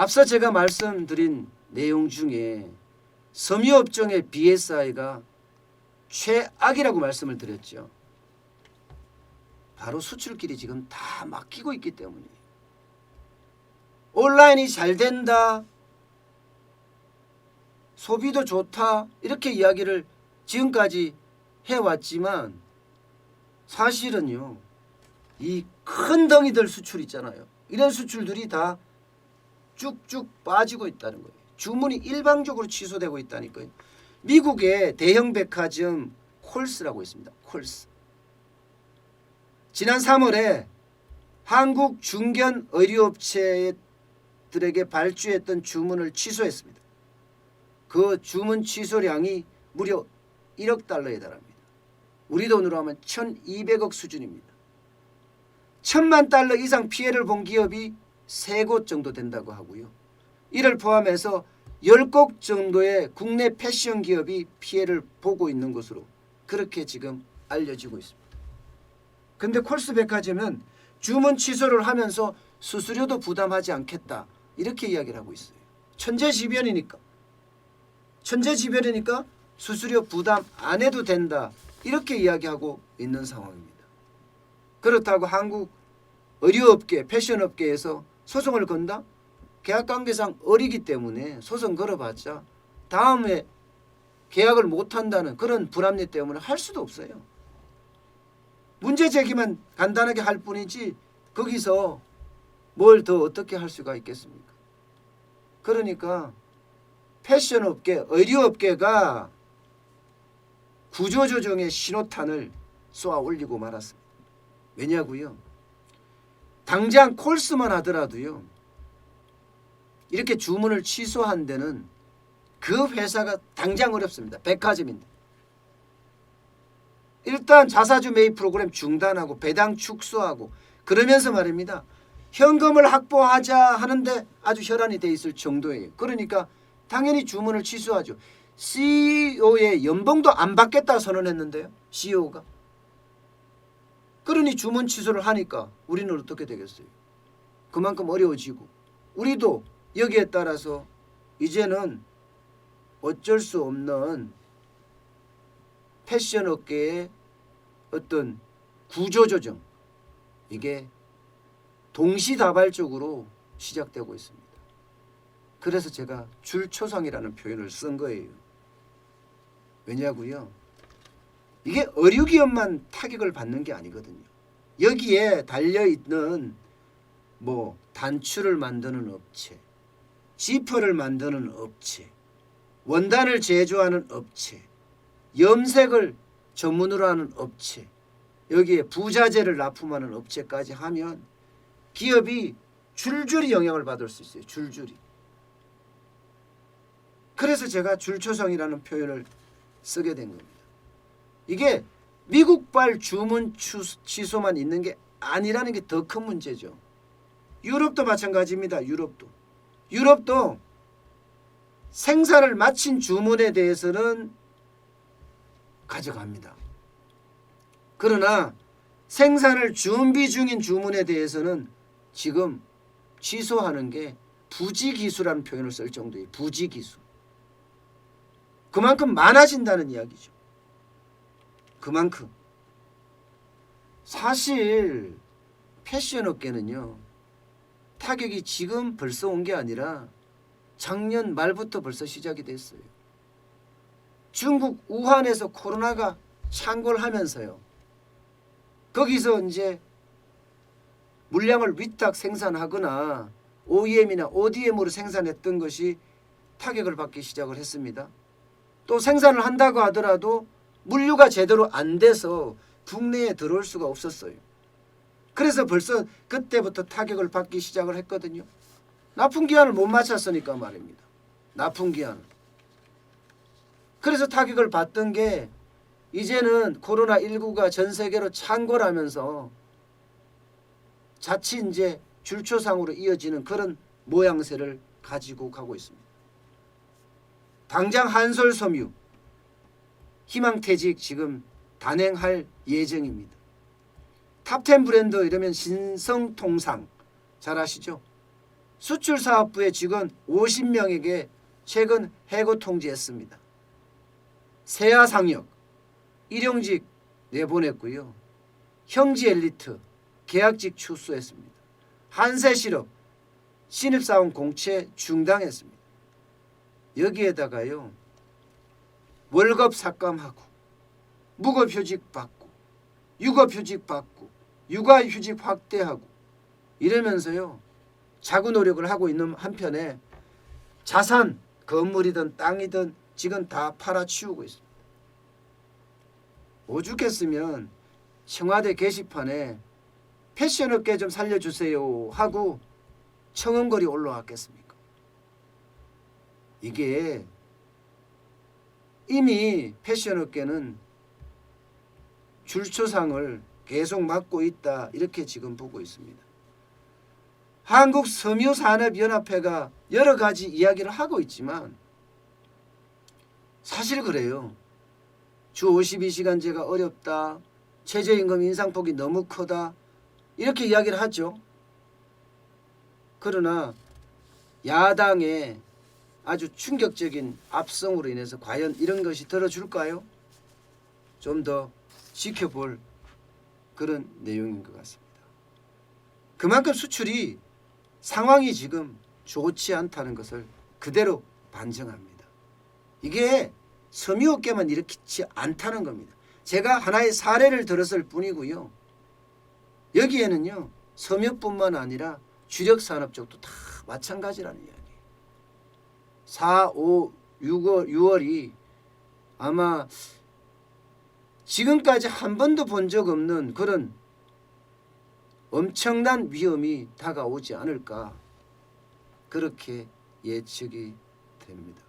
앞서 제가 말씀드린 내용 중에 섬유업종의 BSI가 최악이라고 말씀을 드렸죠. 바로 수출길이 지금 다 막히고 있기 때문이에요. 온라인이 잘 된다, 소비도 좋다, 이렇게 이야기를 지금까지 해왔지만 사실은요, 이 큰 덩이들 수출 있잖아요. 이런 수출들이 다 쭉쭉 빠지고 있다는 거예요. 주문이 일방적으로 취소되고 있다니까요. 미국의 대형 백화점 콜스라고 있습니다. 콜스. 지난 3월에 한국 중견 의류업체들에게 발주했던 주문을 취소했습니다. 그 주문 취소량이 무려 1억 달러에 달합니다. 우리 돈으로 하면 1200억 수준입니다. 1000만 달러 이상 피해를 본 기업이 3곳 정도 된다고 하고요. 이를 포함해서 10곳 정도의 국내 패션 기업이 피해를 보고 있는 것으로 그렇게 지금 알려지고 있습니다. 근데 콜스 백화점은 주문 취소를 하면서 수수료도 부담하지 않겠다, 이렇게 이야기를 하고 있어요. 천재지변이니까 수수료 부담 안 해도 된다, 이렇게 이야기하고 있는 상황입니다. 그렇다고 한국 의류업계, 패션업계에서 소송을 건다? 계약관계상 어리기 때문에 소송 걸어봤자 다음에 계약을 못한다는 그런 불합리 때문에 할 수도 없어요. 문제 제기만 간단하게 할 뿐이지 거기서 뭘 더 어떻게 할 수가 있겠습니까? 그러니까 패션업계, 의류업계가 구조조정의 신호탄을 쏘아 올리고 말았습니다. 왜냐고요? 당장 콜스만 하더라도요, 이렇게 주문을 취소한 데는 그 회사가 당장 어렵습니다. 백화점인데. 일단 자사주 매입 프로그램 중단하고 배당 축소하고 그러면서 말입니다. 현금을 확보하자 하는데 아주 혈안이 돼 있을 정도예요. 그러니까 당연히 주문을 취소하죠. CEO의 연봉도 안 받겠다 선언했는데요. CEO가. 그러니 주문 취소를 하니까 우리는 어떻게 되겠어요? 그만큼 어려워지고 우리도 여기에 따라서 이제는 어쩔 수 없는 패션업계의 어떤 구조조정, 이게 동시다발적으로 시작되고 있습니다. 그래서 제가 줄초성이라는 표현을 쓴 거예요. 왜냐고요? 이게 의류기업만 타격을 받는 게 아니거든요. 여기에 달려있는 단추를 만드는 업체, 지퍼를 만드는 업체, 원단을 제조하는 업체, 염색을 전문으로 하는 업체, 여기에 부자재를 납품하는 업체까지 하면 기업이 줄줄이 영향을 받을 수 있어요. 줄줄이. 그래서 제가 줄초성이라는 표현을 쓰게 된 겁니다. 이게 미국발 주문 취소만 있는 게 아니라는 게 더 큰 문제죠. 유럽도 마찬가지입니다. 유럽도 생산을 마친 주문에 대해서는 가져갑니다. 그러나 생산을 준비 중인 주문에 대해서는 지금 취소하는 게 부지기수라는 표현을 쓸 정도예요. 부지기수. 그만큼 많아진다는 이야기죠. 그만큼. 사실 패션업계는요, 타격이 지금 벌써 온 게 아니라 작년 말부터 벌써 시작이 됐어요. 중국 우한에서 코로나가 창궐하면서요, 거기서 이제 물량을 위탁 생산하거나 OEM이나 ODM으로 생산했던 것이 타격을 받기 시작을 했습니다. 또 생산을 한다고 하더라도 물류가 제대로 안 돼서 국내에 들어올 수가 없었어요. 그래서 벌써 그때부터 타격을 받기 시작을 했거든요. 납품기한을 못 맞췄으니까 말입니다. 납품기한을. 그래서 타격을 받던 게 이제는 코로나19가 전 세계로 창궐하면서 자칫 이제 줄초상으로 이어지는 그런 모양새를 가지고 가고 있습니다. 당장 한솔섬유, 희망퇴직 지금 단행할 예정입니다. 탑10 브랜드 이러면 신성통상 잘 아시죠? 수출사업부의 직원 50명에게 최근 해고 통지했습니다. 세아상역 일용직 내보냈고요. 형지엘리트 계약직 축소했습니다. 한세실업 신입사원 공채 중단했습니다. 여기에다가요. 월급 삭감하고 무급휴직 받고 육아휴직 받고 육아휴직 확대하고 이러면서요. 자구 노력을 하고 있는 한편에 자산, 건물이든 땅이든 지금 다 팔아치우고 있습니다. 오죽했으면 청와대 게시판에 패션업계 좀 살려주세요 하고 청원글이 올라왔겠습니까? 이게 이미 패션업계는 줄초상을 계속 맡고 있다 이렇게 지금 보고 있습니다. 한국섬유산업연합회가 여러 가지 이야기를 하고 있지만 사실 그래요. 주 52시간제가 어렵다. 최저임금 인상폭이 너무 크다. 이렇게 이야기를 하죠. 그러나 야당의 아주 충격적인 압승으로 인해서 과연 이런 것이 들어줄까요? 좀 더 지켜볼 그런 내용인 것 같습니다. 그만큼 수출이 상황이 지금 좋지 않다는 것을 그대로 반증합니다. 이게 섬유업계만 이렇지 않다는 겁니다. 제가 하나의 사례를 들었을 뿐이고요. 여기에는요. 섬유뿐만 아니라 주력산업 쪽도 다 마찬가지라는 이야기예요. 4, 5, 6월이 아마 지금까지 한 번도 본 적 없는 그런 엄청난 위험이 다가오지 않을까 그렇게 예측이 됩니다.